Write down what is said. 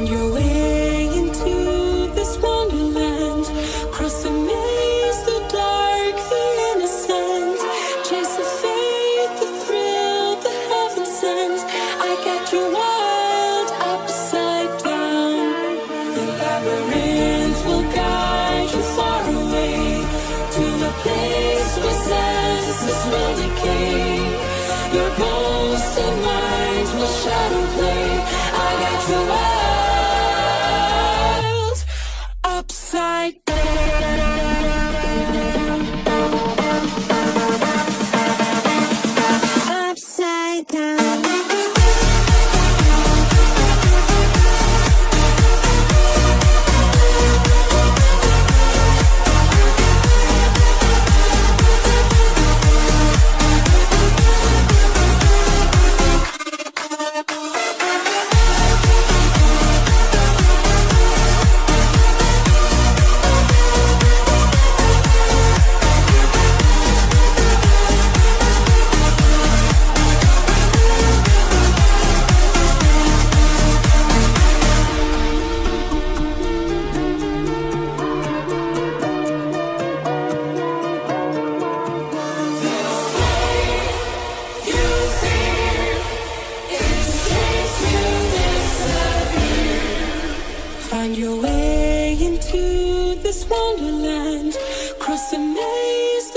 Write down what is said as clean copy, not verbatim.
Find your way into this wonderland. Cross the maze, the dark, the innocent. Chase the faith, the thrill, the heaven sends. I got you wild upside down. The labyrinth will guide you far away to a place where senses will decay. Your ghost and mind will shadow play. I got you wild upside down. Upside down. Find your way into this wonderland. Cross the maze.